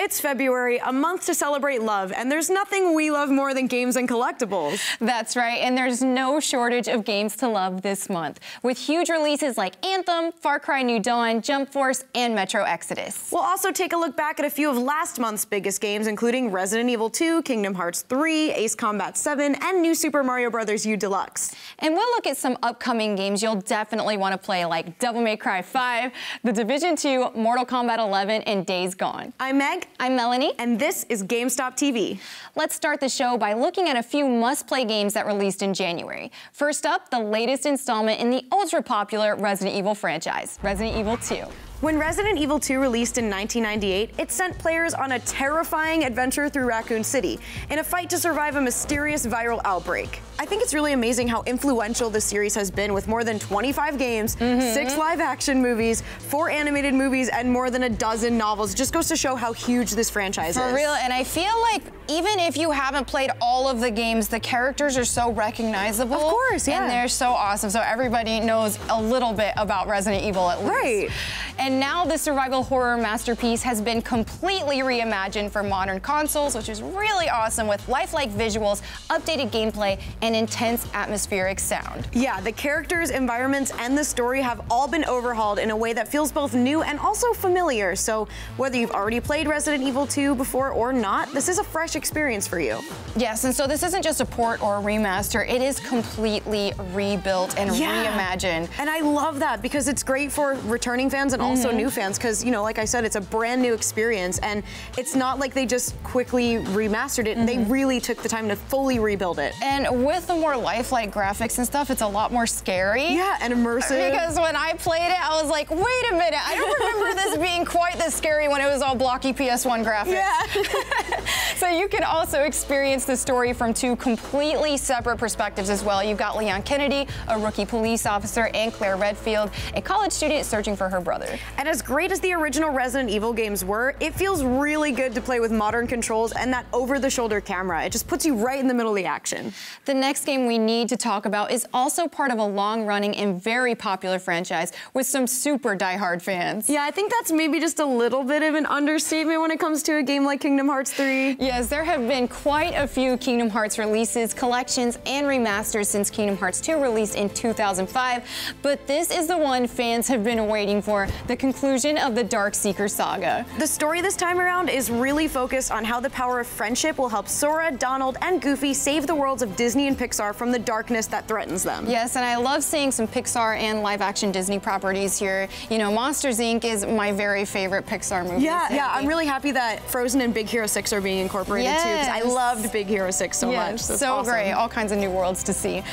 It's February, a month to celebrate love, and there's nothing we love more than games and collectibles. That's right, and there's no shortage of games to love this month, with huge releases like Anthem, Far Cry New Dawn, Jump Force, and Metro Exodus. We'll also take a look back at a few of last month's biggest games, including Resident Evil 2, Kingdom Hearts 3, Ace Combat 7, and New Super Mario Bros. U Deluxe. And we'll look at some upcoming games you'll definitely want to play, like Devil May Cry 5, The Division 2, Mortal Kombat 11, and Days Gone. I'm Meg. I'm Melanie. And this is GameStop TV. Let's start the show by looking at a few must-play games that released in January. First up, the latest installment in the ultra-popular Resident Evil franchise, Resident Evil 2. When Resident Evil 2 released in 1998, it sent players on a terrifying adventure through Raccoon City in a fight to survive a mysterious viral outbreak. I think it's really amazing how influential the series has been, with more than 25 games, 6 live-action movies, 4 animated movies, and more than a dozen novels. It just goes to show how huge this franchise is. For real, and I feel like even if you haven't played all of the games, the characters are so recognizable. Of course, yeah. And they're so awesome, so everybody knows a little bit about Resident Evil at least. Right. And now the survival horror masterpiece has been completely reimagined for modern consoles, which is really awesome, with lifelike visuals, updated gameplay, and intense atmospheric sound. Yeah, the characters, environments, and the story have all been overhauled in a way that feels both new and also familiar. So whether you've already played Resident Evil 2 before or not, this is a fresh experience for you. Yes, and so this isn't just a port or a remaster, it is completely rebuilt and reimagined. And I love that, because it's great for returning fans and also new fans, because, you know, like I said, it's a brand new experience, and it's not like they just quickly remastered it. They really took the time to fully rebuild it. And with the more lifelike graphics and stuff, it's a lot more scary. Yeah, and immersive. Because when I played it, I was like, wait a minute, I don't remember this being quite this scary when it was all blocky PS1 graphics. Yeah. So you can also experience the story from 2 completely separate perspectives as well. You've got Leon Kennedy, a rookie police officer, and Claire Redfield, a college student searching for her brother. And as great as the original Resident Evil games were, it feels really good to play with modern controls and that over-the-shoulder camera. It just puts you right in the middle of the action. The next game we need to talk about is also part of a long-running and very popular franchise with some super die-hard fans. Yeah, I think that's maybe just a little bit of an understatement when it comes to a game like Kingdom Hearts 3. Yes, there have been quite a few Kingdom Hearts releases, collections, and remasters since Kingdom Hearts 2 released in 2005, but this is the one fans have been waiting for, the conclusion of the Darkseeker saga. The story this time around is really focused on how the power of friendship will help Sora, Donald, and Goofy save the worlds of Disney and Pixar from the darkness that threatens them. Yes, and I love seeing some Pixar and live-action Disney properties here. You know, Monsters, Inc. is my very favorite Pixar movie. Yeah, I'm really happy that Frozen and Big Hero 6 are being incorporated too, because I loved Big Hero 6 so much. So awesome. Great, all kinds of new worlds to see.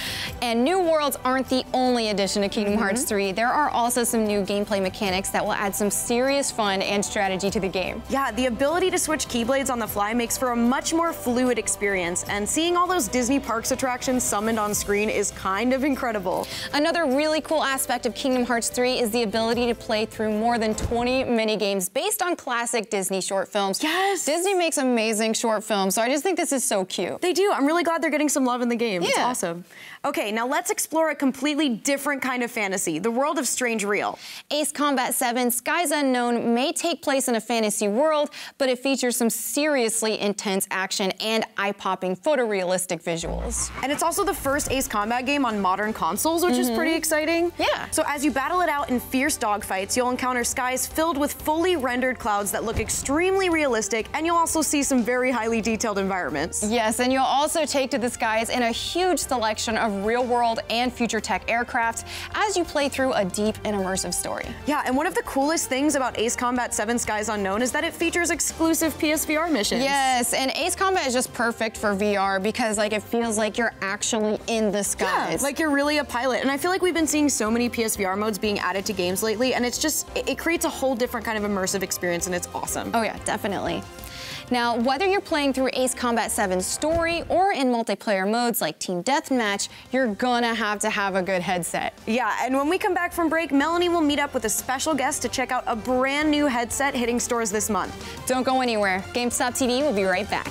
And new worlds aren't the only addition to Kingdom Hearts 3. There are also some new gameplay mechanics that will add some serious fun and strategy to the game. Yeah, the ability to switch keyblades on the fly makes for a much more fluid experience, and seeing all those Disney Parks attractions summoned on screen is kind of incredible. Another really cool aspect of Kingdom Hearts 3 is the ability to play through more than 20 mini-games based on classic Disney short films. Yes! Disney makes amazing short films, so I just think this is so cute. They do. I'm really glad they're getting some love in the game. Yeah. It's awesome. Okay, now let's explore a completely different kind of fantasy, the world of Strange Real. Ace Combat 7 Skies Unknown may take place in a fantasy world, but it features some seriously intense action and eye-popping photorealistic visuals. And it's also the first Ace Combat game on modern consoles, which is pretty exciting. Yeah. So as you battle it out in fierce dogfights, you'll encounter skies filled with fully rendered clouds that look extremely realistic, and you'll also see some very highly detailed environments. Yes, and you'll also take to the skies in a huge selection of real-world and future tech aircraft as you play through a deep and immersive story. Yeah, and one of the coolest things about Ace Combat 7 Skies Unknown is that it features exclusive PSVR missions. Yes, and Ace Combat is just perfect for VR because, like, it feels like you're actually in the skies. Yeah, like you're really a pilot. And I feel like we've been seeing so many PSVR modes being added to games lately, and it's just, it creates a whole different kind of immersive experience, and it's awesome. Oh yeah, definitely. Now, whether you're playing through Ace Combat 7's story or in multiplayer modes like Team Deathmatch, you're gonna have to have a good headset. Yeah, and when we come back from break, Melanie will meet up with a special guest to check out a brand new headset hitting stores this month. Don't go anywhere. GameStop TV will be right back.